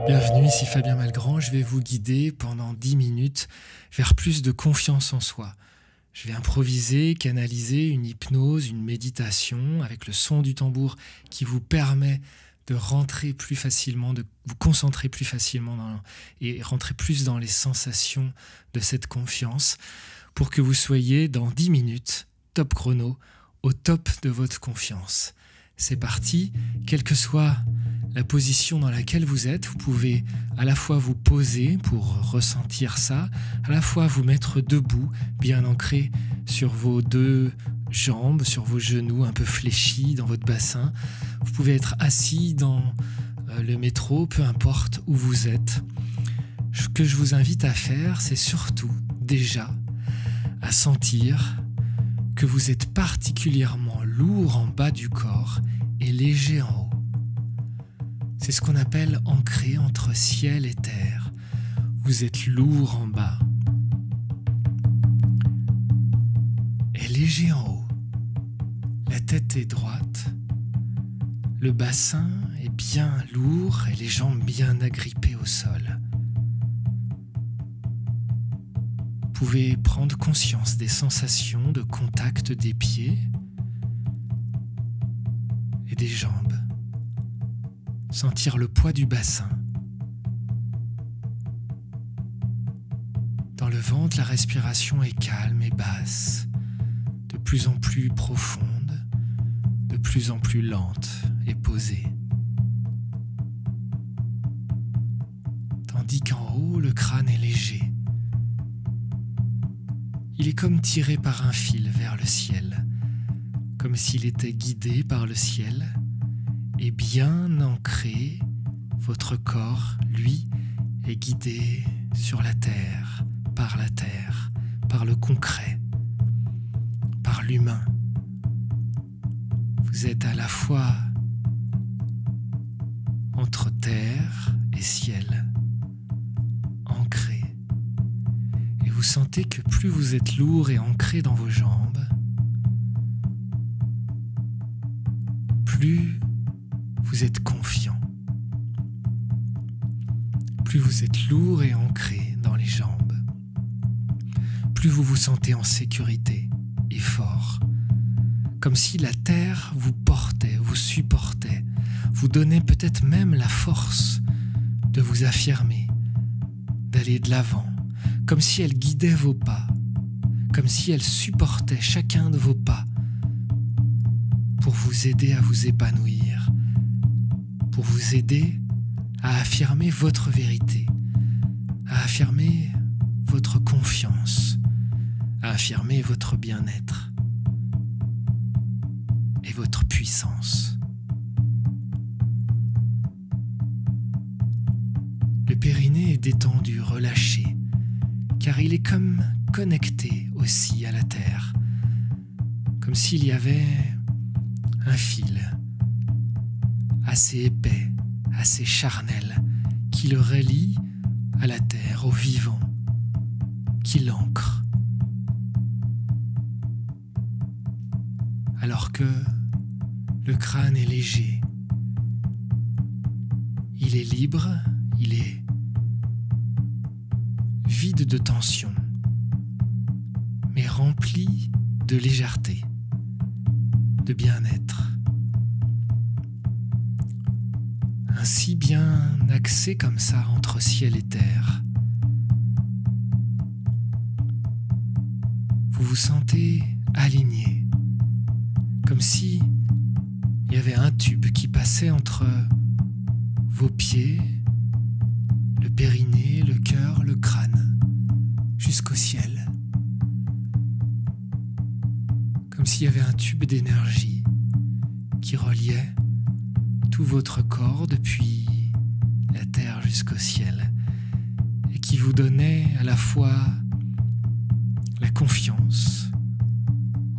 Bienvenue, ici Fabien Malgrand. Je vais vous guider pendant 10 minutes vers plus de confiance en soi. Je vais improviser, canaliser une hypnose, une méditation avec le son du tambour qui vous permet de rentrer plus facilement, de vous concentrer plus facilement et rentrer plus dans les sensations de cette confiance pour que vous soyez dans 10 minutes, top chrono, au top de votre confiance. C'est parti, quelle que soit la position dans laquelle vous êtes, vous pouvez à la fois vous poser pour ressentir ça, à la fois vous mettre debout, bien ancré sur vos deux jambes, sur vos genoux un peu fléchis dans votre bassin. Vous pouvez être assis dans le métro, peu importe où vous êtes. Ce que je vous invite à faire, c'est surtout déjà à sentir que vous êtes particulièrement lourd en bas du corps et léger en haut. C'est ce qu'on appelle ancré entre ciel et terre. Vous êtes lourd en bas et léger en haut. La tête est droite, le bassin est bien lourd et les jambes bien agrippées au sol. Vous pouvez prendre conscience des sensations de contact des pieds et des jambes. Sentir le poids du bassin. Dans le ventre, la respiration est calme et basse, de plus en plus profonde, de plus en plus lente et posée. Tandis qu'en haut, le crâne est léger. Il est comme tiré par un fil vers le ciel, comme s'il était guidé par le ciel. Et bien ancré, votre corps, lui, est guidé sur la terre, par le concret, par l'humain. Vous êtes à la fois entre terre et ciel, ancré. Et vous sentez que plus vous êtes lourd et ancré dans vos jambes, plus vous êtes confiant. Plus vous êtes lourd et ancré dans les jambes, plus vous vous sentez en sécurité et fort, comme si la terre vous portait, vous supportait, vous donnait peut-être même la force de vous affirmer, d'aller de l'avant, comme si elle guidait vos pas, comme si elle supportait chacun de vos pas pour vous aider à vous épanouir, pour vous aider à affirmer votre vérité, à affirmer votre confiance, à affirmer votre bien-être et votre puissance. Le périnée est détendu, relâché, car il est comme connecté aussi à la terre, comme s'il y avait un fil assez épais, assez charnel, qui le relie à la terre, au vivant, qui l'ancre. Alors que le crâne est léger, il est libre, il est vide de tension, mais rempli de légèreté, de bien-être. Ainsi bien axé comme ça entre ciel et terre. Vous vous sentez aligné, comme si il y avait un tube qui passait entre vos pieds, le périnée, le cœur, le crâne, jusqu'au ciel. Comme s'il y avait un tube d'énergie qui reliait tout votre corps depuis la terre jusqu'au ciel et qui vous donnait à la fois la confiance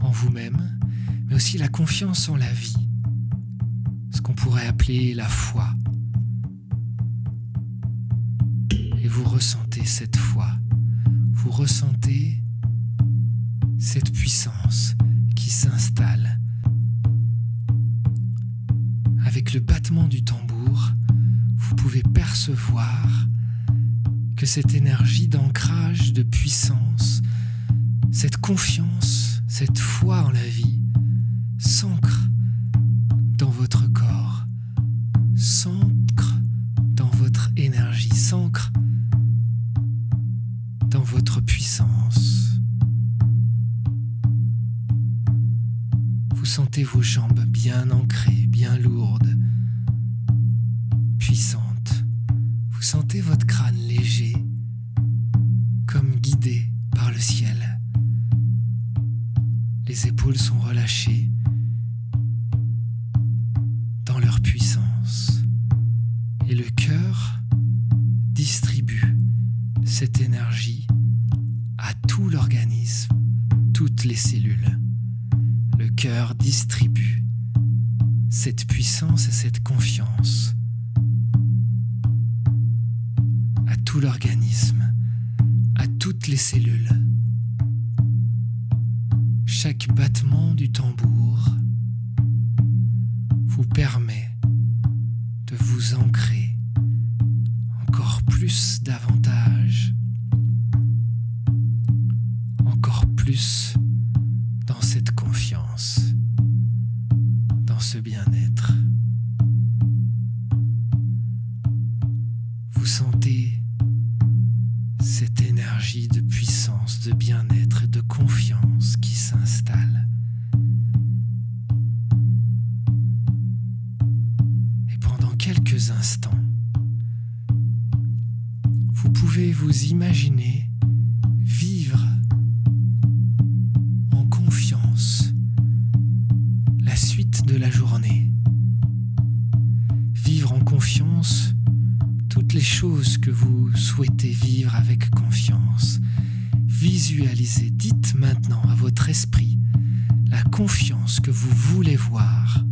en vous-même, mais aussi la confiance en la vie, ce qu'on pourrait appeler la foi. Et vous ressentez cette foi, vous ressentez cette puissance qui s'installe avec le battement du tambour, vous pouvez percevoir que cette énergie d'ancrage, de puissance, cette confiance, cette foi en la vie s'ancre dans votre corps, s'ancre dans votre énergie, s'ancre dans votre puissance. Vous sentez vos jambes bien ancrées, bien lourdes, puissantes. Vous sentez votre crâne léger, comme guidé par le ciel. Les épaules sont relâchées dans leur puissance. Et le cœur distribue cette énergie à tout l'organisme, toutes les cellules. Le cœur distribue cette puissance et cette confiance à tout l'organisme, à toutes les cellules. Chaque battement du tambour vous permet de vous ancrer encore plus davantage, encore plus dans cette confiance, dans ce bien-être. Vous sentez cette énergie de puissance, de bien-être et de confiance qui s'installe. Et pendant quelques instants, vous pouvez vous imaginer vivre en confiance la suite de la journée. Vivre en confiance toutes les choses que vous souhaitez vivre avec confiance. Visualisez, dites maintenant à votre esprit la confiance que vous voulez voir.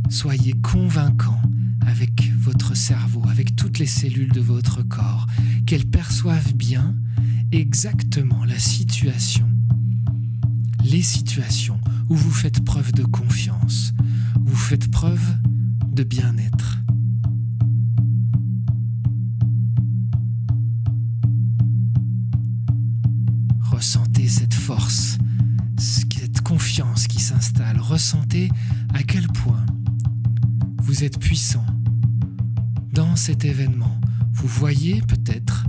Soyez convaincant avec votre cerveau, avec toutes les cellules de votre corps, qu'elles perçoivent bien exactement la situation, les situations où vous faites preuve de confiance, où vous faites preuve de bien-être. Ressentez cette force, cette confiance qui s'installe. Ressentez à quel point vous êtes puissant dans cet événement. Vous voyez peut-être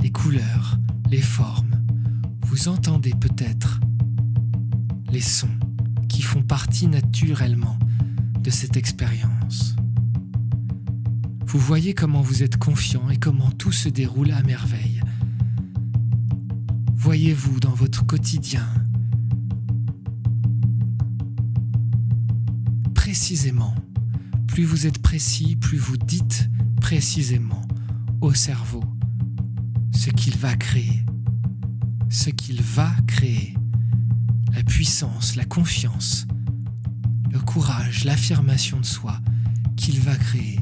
les couleurs, les formes. Vous entendez peut-être les sons qui font partie naturellement de cette expérience. Vous voyez comment vous êtes confiant et comment tout se déroule à merveille. Voyez-vous dans votre quotidien précisément. Plus vous êtes précis, plus vous dites précisément au cerveau ce qu'il va créer. Ce qu'il va créer. La puissance, la confiance, le courage, l'affirmation de soi qu'il va créer.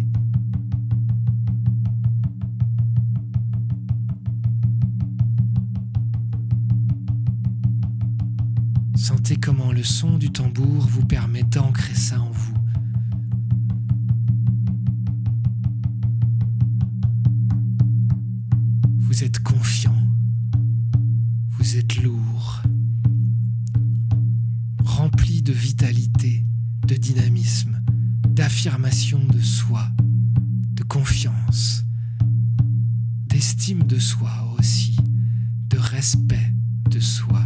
Sentez comment le son du tambour vous permet d'ancrer ça en vous. Vous êtes confiant, vous êtes lourd, rempli de vitalité, de dynamisme, d'affirmation de soi, de confiance, d'estime de soi aussi, de respect de soi.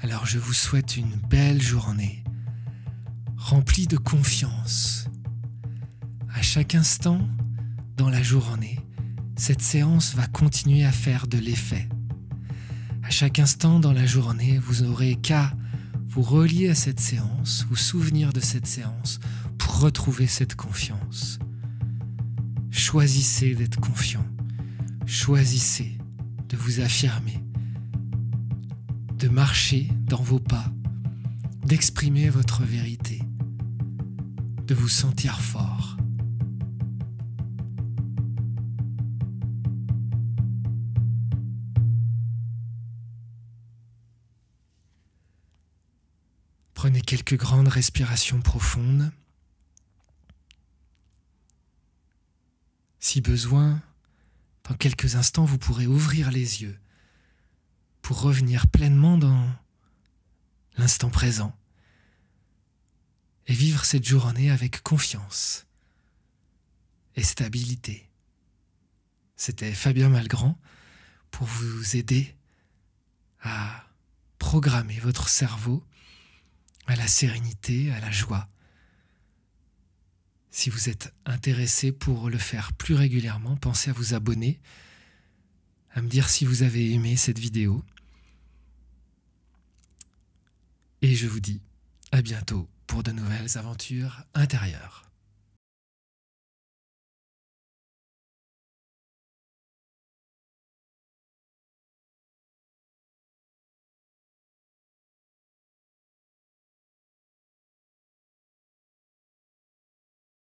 Alors je vous souhaite une belle journée, remplie de confiance. À chaque instant dans la journée, cette séance va continuer à faire de l'effet. À chaque instant dans la journée, vous n'aurez qu'à vous relier à cette séance, vous souvenir de cette séance pour retrouver cette confiance. Choisissez d'être confiant, choisissez de vous affirmer, de marcher dans vos pas, d'exprimer votre vérité, de vous sentir fort. Prenez quelques grandes respirations profondes. Si besoin, dans quelques instants, vous pourrez ouvrir les yeux pour revenir pleinement dans l'instant présent et vivre cette journée avec confiance et stabilité. C'était Fabien Malgrand pour vous aider à programmer votre cerveau à la sérénité, à la joie. Si vous êtes intéressé pour le faire plus régulièrement, pensez à vous abonner, à me dire si vous avez aimé cette vidéo. Et je vous dis à bientôt pour de nouvelles aventures intérieures.